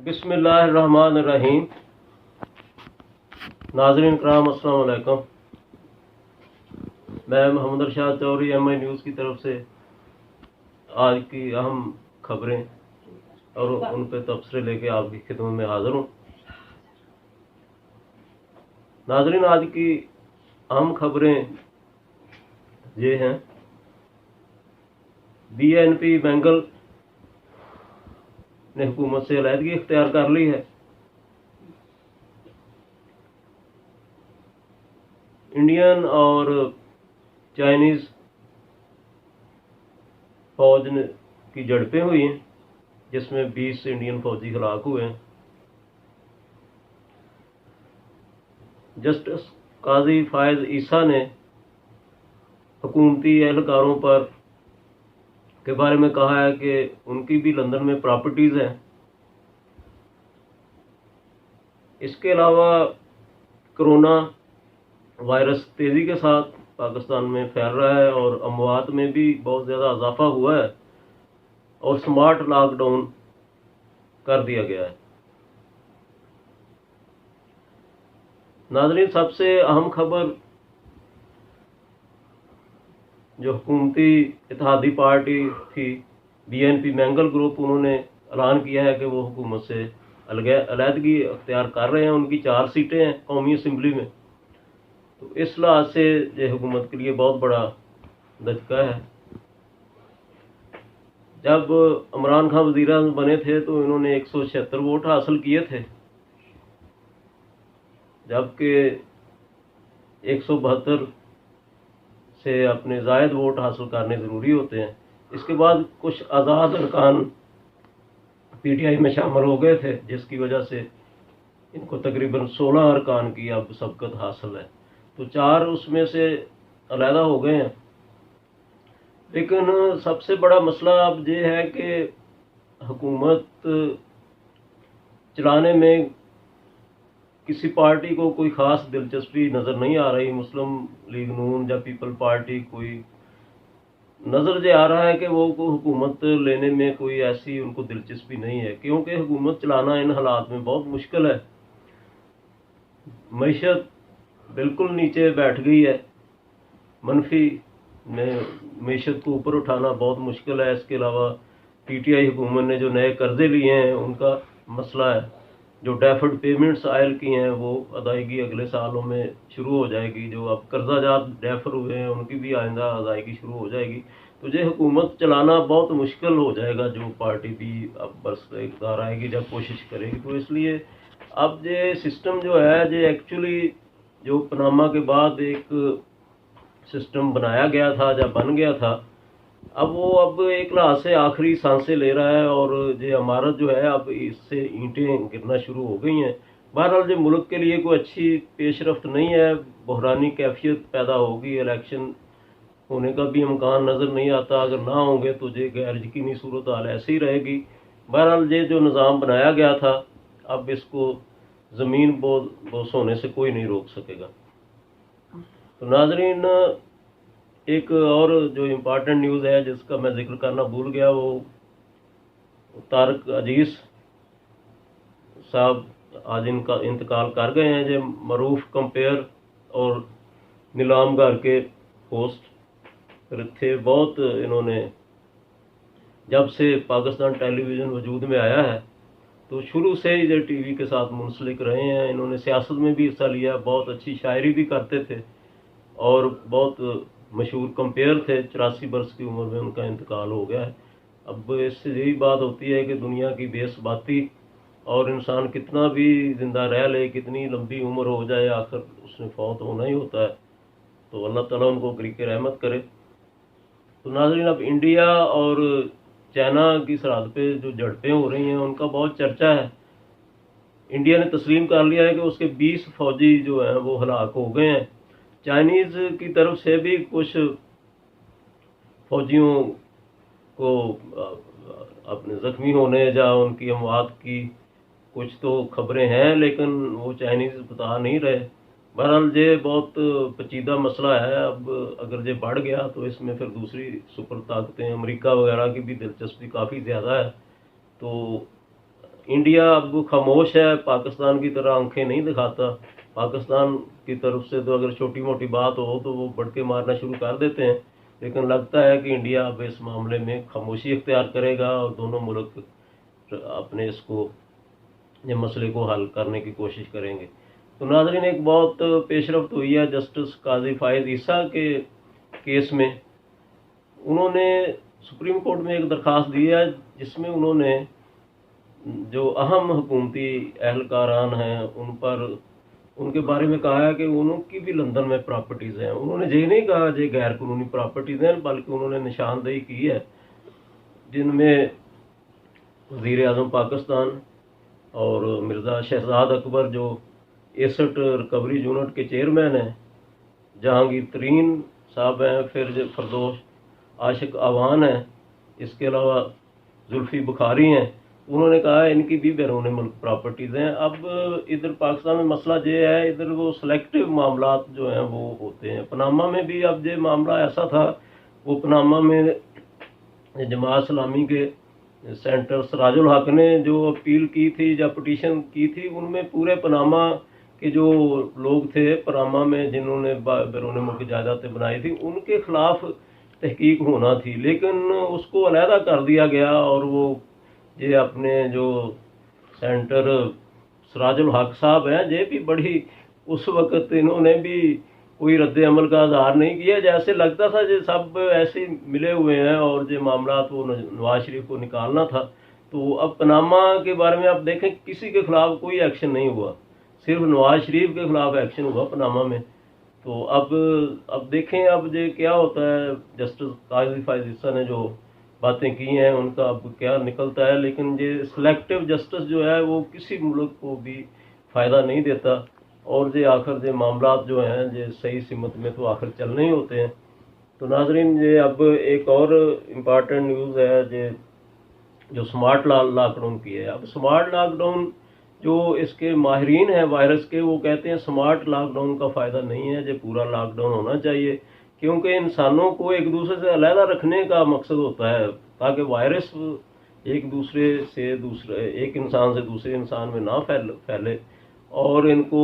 بسم اللہ الرحمن الرحیم۔ ناظرین کرام السلام علیکم۔ میں محمد ارشاد چوہدری ایم آئی نیوز کی طرف سے آج کی اہم خبریں اور ان پہ تبصرے لے کے آپ کی خدمت میں حاضر ہوں۔ ناظرین، آج کی اہم خبریں یہ ہیں: بی این پی بینگل نے حکومت سے علیحدگی اختیار کر لی ہے۔ انڈین اور چائنیز فوج کی جھڑپیں ہوئی ہیں جس میں 20 انڈین فوجی ہلاک ہوئے ہیں۔ جسٹس قاضی فائز عیسیٰ نے حکومتی اہلکاروں کے بارے میں کہا ہے کہ ان کی بھی لندن میں پراپرٹیز ہیں۔ اس کے علاوہ کرونا وائرس تیزی کے ساتھ پاکستان میں پھیل رہا ہے اور اموات میں بھی بہت زیادہ اضافہ ہوا ہے اور سمارٹ لاک ڈاؤن کر دیا گیا ہے۔ ناظرین، سب سے اہم خبر جو حکومتی اتحادی پارٹی تھی بی این پی بینگل گروپ، انہوں نے اعلان کیا ہے کہ وہ حکومت سے علیحدگی اختیار کر رہے ہیں۔ ان کی 4 سیٹیں ہیں قومی اسمبلی میں، تو اس لحاظ سے یہ حکومت کے لیے بہت بڑا دھچکا ہے۔ جب عمران خان وزیر اعظم بنے تھے تو انہوں نے 176 ووٹ حاصل کیے تھے، جبکہ 172 سے اپنے زائد ووٹ حاصل کرنے ضروری ہوتے ہیں۔ اس کے بعد کچھ آزاد ارکان پی ٹی آئی میں شامل ہو گئے تھے، جس کی وجہ سے ان کو تقریباً 16 ارکان کی اب سبقت حاصل ہے، تو 4 اس میں سے علیحدہ ہو گئے ہیں۔ لیکن سب سے بڑا مسئلہ اب یہ ہے کہ حکومت چلانے میں کسی پارٹی کو کوئی خاص دلچسپی نظر نہیں آ رہی۔ مسلم لیگ نون یا پیپل پارٹی کوئی نظر یہ آ رہا ہے کہ وہ حکومت لینے میں کوئی ایسی ان کو دلچسپی نہیں ہے، کیونکہ حکومت چلانا ان حالات میں بہت مشکل ہے۔ معیشت بالکل نیچے بیٹھ گئی ہے، منفی میں معیشت کو اوپر اٹھانا بہت مشکل ہے۔ اس کے علاوہ پی ٹی آئی حکومت نے جو نئے قرضے لیے ہیں ان کا مسئلہ ہے۔ جو ڈیفرڈ پیمنٹس آئل کی ہیں وہ ادائیگی اگلے سالوں میں شروع ہو جائے گی۔ جو اب قرضہ جات ڈیفر ہوئے ہیں ان کی بھی آئندہ ادائیگی شروع ہو جائے گی، تو یہ حکومت چلانا بہت مشکل ہو جائے گا۔ جو پارٹی بھی اب برسر اقتدار آئے گی جب کوشش کرے گی، تو اس لیے اب یہ سسٹم جو ہے یہ ایکچولی جو پاناما کے بعد ایک سسٹم بنایا گیا تھا جب بن گیا تھا، اب ایک لحاظ سے آخری سانسیں لے رہا ہے، اور یہ عمارت جو ہے اب اس سے اینٹیں گرنا شروع ہو گئی ہیں۔ بہرحال یہ ملک کے لیے کوئی اچھی پیش رفت نہیں ہے، بحرانی کیفیت پیدا ہوگی، الیکشن ہونے کا بھی امکان نظر نہیں آتا۔ اگر نہ ہوں گے تو یہ غیر یقینی صورتحال ایسی ہی رہے گی۔ بہرحال یہ جو نظام بنایا گیا تھا اب اس کو زمین بوس ہونے سے کوئی نہیں روک سکے گا۔ تو ناظرین، ایک اور جو امپارٹنٹ نیوز ہے جس کا میں ذکر کرنا بھول گیا، وہ طارق عزیز صاحب آج ان کا انتقال کر گئے ہیں۔ جو معروف کمپیئر اور نیلام گھر کے ہوسٹ تھے، بہت انہوں نے جب سے پاکستان ٹیلی ویژن وجود میں آیا ہے تو شروع سے ہی یہ ٹی وی کے ساتھ منسلک رہے ہیں۔ انہوں نے سیاست میں بھی حصہ لیا، بہت اچھی شاعری بھی کرتے تھے اور بہت مشہور کمپیئر تھے۔ 84 برس کی عمر میں ان کا انتقال ہو گیا ہے۔ اب اس سے یہی بات ہوتی ہے کہ دنیا کی بے ثباتی، اور انسان کتنا بھی زندہ رہ لے، کتنی لمبی عمر ہو جائے، آخر اس نے فوت ہونا ہی ہوتا ہے۔ تو اللہ تعالیٰ ان کو غریق رحمت کرے۔ تو ناظرین، اب انڈیا اور چائنا کی سرحد پہ جو جھڑپیں ہو رہی ہیں ان کا بہت چرچا ہے۔ انڈیا نے تسلیم کر لیا ہے کہ اس کے 20 فوجی جو ہیں وہ ہلاک ہو گئے ہیں۔ چائنیز کی طرف سے بھی کچھ فوجیوں کو اپنے زخمی ہونے یا ان کی اموات کی کچھ تو خبریں ہیں، لیکن وہ چائنیز بتا نہیں رہے۔ بہرحال یہ بہت پیچیدہ مسئلہ ہے۔ اب اگر یہ بڑھ گیا تو اس میں پھر دوسری سپر طاقتیں امریکہ وغیرہ کی بھی دلچسپی کافی زیادہ ہے۔ تو इंडिया अब खामोश है, पाकिस्तान की तरह आंखें नहीं दिखाता। पाकिस्तान की तरफ से तो अगर छोटी मोटी बात हो तो वो बढ़ के मारना शुरू कर देते हैं, लेकिन लगता है कि इंडिया अब इस मामले में खामोशी इख्तियार करेगा और दोनों मुल्क अपने इसको ये मसले को हल करने की कोशिश करेंगे। तो नाज़रीन, एक बहुत पेशरफ्त हुई है जस्टिस काजी फायद ईसा के केस में। उन्होंने सुप्रीम कोर्ट में एक दरख्वास्त दी है जिसमें उन्होंने जो अहम हुकूमती एहलकारान हैं उन पर उनके बारे में कहा है कि उनकी भी लंदन में प्रॉपर्टीज़ हैं। उन्होंने ये नहीं कहा ये गैर कानूनी प्रॉपर्टीज़ हैं, बल्कि उन्होंने निशानदेही की है जिनमें वज़ीर आज़म पाकिस्तान और मिर्ज़ा शहजाद अकबर जो एसेट रिकवरी यूनिट के चेयरमैन हैं, जहांगीर तरीन साहब हैं, फिर फरदोश आशिक आवान हैं, इसके अलावा जुल्फ़ी बुखारी हैं। उन्होंने कहा है इनकी भी बैरून मुल्क प्रॉपर्टीज़ हैं। अब इधर पाकिस्तान में मसला ये है, इधर वो सेलेक्टिव मामलात जो हैं वो होते हैं। पनामा में भी अब ये मामला ऐसा था, वो पनामा में जमात इस्लामी के सेंटर सराजुल हक ने जो अपील की थी या पटिशन की थी, उनमें पूरे पनामा के जो लोग थे पनामा में जिन्होंने बैरून मुल्क जायदादें बनाई थी, उनके खिलाफ तहकीक होना थी, लेकिन उसको अलहदा कर दिया गया। और वो ये अपने जो सेंटर सराजुल हक साहब हैं, ये भी बड़ी उस वक़्त इन्होंने भी कोई रद्द अमल का इजहार नहीं किया, जैसे लगता था ये सब ऐसे मिले हुए हैं और ये मामला वो नवाज शरीफ को निकालना था। तो अब पनामा के बारे में आप देखें, किसी के खिलाफ कोई एक्शन नहीं हुआ, सिर्फ नवाज शरीफ के खिलाफ एक्शन हुआ पनामा में। तो अब देखें अब ये क्या होता है। जस्टिस काजी फायद ईसा ने जो बातें की हैं उनका अब क्या निकलता है, लेकिन ये सिलेक्टिव जस्टिस जो है वो किसी मुल्क को भी फ़ायदा नहीं देता। और ये आखिर ये मामलात जो हैं ये सही सिमत में तो आखिर चलने ही होते हैं। तो नाजरीन, ये अब एक और इम्पॉर्टेंट न्यूज़ है ये जो स्मार्ट लॉकडाउन की है। अब स्मार्ट लॉकडाउन जो इसके माहिरीन हैं वायरस के, वो कहते हैं स्मार्ट लॉकडाउन का फ़ायदा नहीं है, ये पूरा लॉकडाउन होना चाहिए, क्योंकि इंसानों को एक दूसरे से अलहदा रखने का मकसद होता है ताकि वायरस एक दूसरे से दूसरे एक इंसान से दूसरे इंसान में ना फैले। और इनको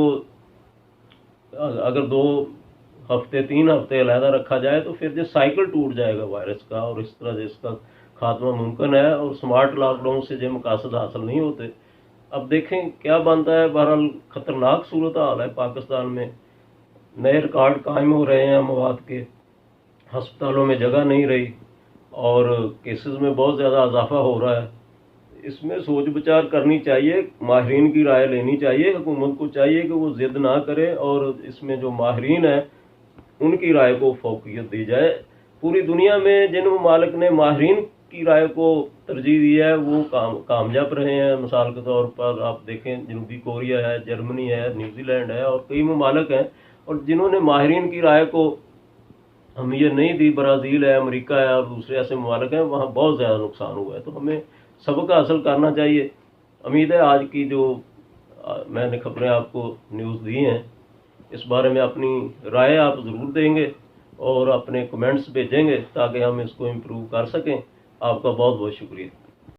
अगर 2 हफ्ते 3 हफ्ते अलहदा रखा जाए तो फिर जो साइकिल टूट जाएगा वायरस का, और इस तरह इसका खात्मा मुमकिन है। और स्मार्ट लॉकडाउन से जो मकासद हासिल नहीं होते। अब देखें क्या बनता है। बहरहाल ख़तरनाक सूरत हाल है पाकिस्तान में, नए रिकॉर्ड कायम हो रहे हैं अमवात के, हस्पतालों में जगह नहीं रही और केसेस में बहुत ज़्यादा इजाफा हो रहा है। इसमें सोच विचार करनी चाहिए, माहिरीन की राय लेनी चाहिए। हुकूमत को चाहिए कि वो ज़िद ना करे और इसमें जो माहिरीन है उनकी राय को फौकियत दी जाए। पूरी दुनिया में जिन ममालिक ने माहिरीन की राय को तरजीह दी है वो कामयाब रहे हैं। मिसाल के तौर पर आप देखें, जनूबी कोरिया है, जर्मनी है, न्यूजीलैंड है और कई ममालिक हैं। और जिन्होंने माहिरीन की राय को अहमियत नहीं दी, ब्राज़ील है, अमेरिका है और दूसरे ऐसे ममालिक हैं, वहाँ बहुत ज़्यादा नुकसान हुआ है। तो हमें सबक हासिल करना चाहिए। उम्मीद है आज की जो मैंने खबरें आपको न्यूज़ दी हैं इस बारे में अपनी राय आप ज़रूर देंगे और अपने कमेंट्स भेजेंगे ताकि हम इसको इम्प्रूव कर सकें। आपका बहुत बहुत शुक्रिया।